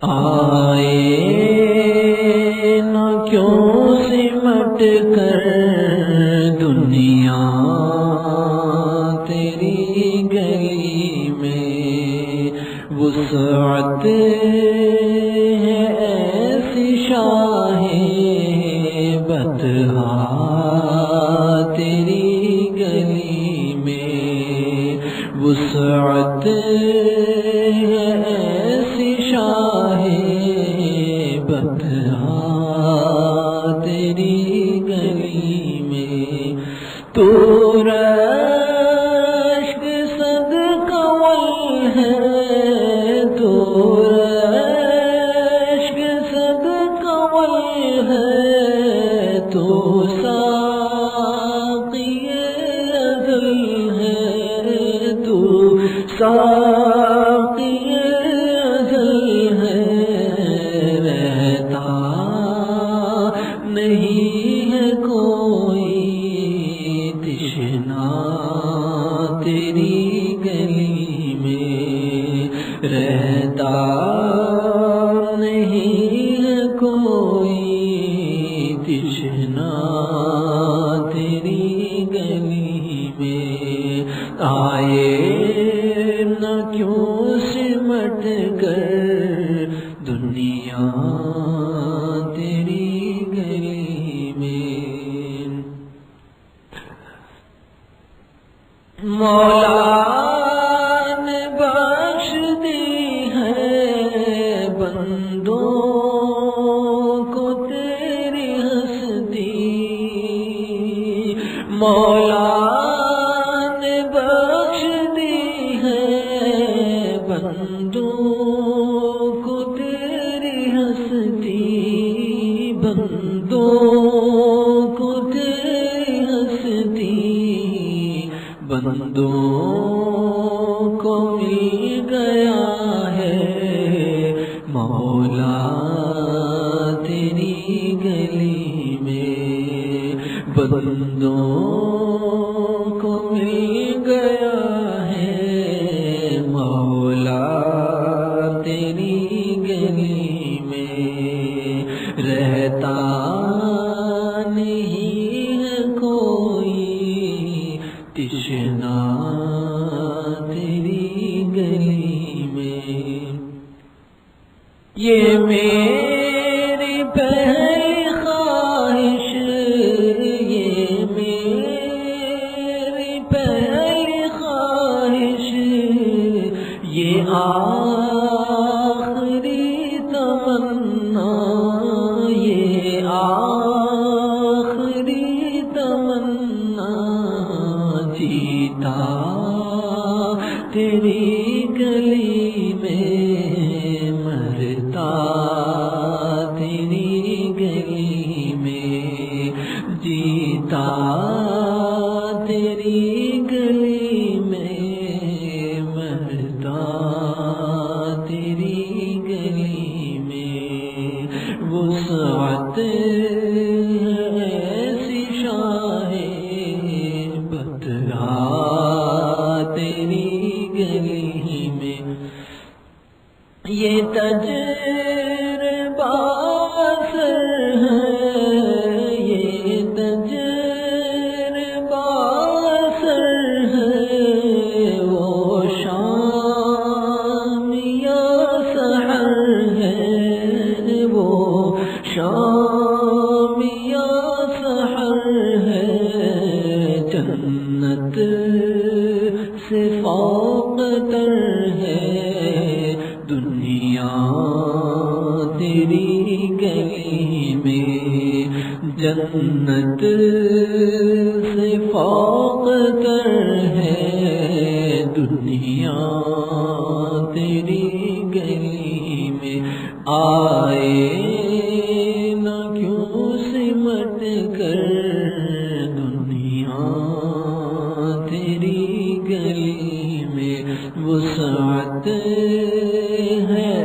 آئے نہ کیوں سمٹ کر دنیا تیری گلی میں، وسعت ہے ایسی شاہ بطحا تیری گلی میں، وسعت ہے ایسی شاہ بطحا تیری گلی میں، تو رشک صدقہ ول ہے، تو رشک صدقہ ول ہے، تو ساقی ازل ہے، تو ساقی ازل ہے، رہتا نہیں ہے کوئی تشنا تیری گلی میں، رہتا نہیں ہے کوئی تشنا تیری گلی میں، آئے نہ کیوں سمٹ کر دنیا تیری گلی میں، مولا نے بخش دی ہے بندوں کو تیری ہستی، مولا نے بخش دی ہے بندوں کو تیری ہستی، بندوں کو تیری ہستی، بندوں کو مل گیا ہے مولا تیری گلی میں، بندوں کو مل گیا ہے مولا تیری گلی میں، رہتا نہیں ہے کوئی تشنا تیری گلی میں، یہ میری پہلی خواہش، یہ میری پہلی خواہش، یہ آخری تمنا، یہ آخری تمنا، جیتا تیری گلی میں، مرتا تیری گلی میں، جیتا تیری گلی میں، مرتا تیری گلی میں، وسعت ایسی شاہ بطحا تیری گلی میں، یہ تجربہ اثر ہے، یہ تجربہ اثر ہے، وہ شام یا سحر ہے، وہ شام یا سحر ہے، جنت سے فوق تر ہے دنیا تیری گلی میں، جنت سے فوق تر ہے دنیا تیری گلی میں، آئے نہ کیوں سمٹ کر دنیا تیری گلی میں، وسعت ہے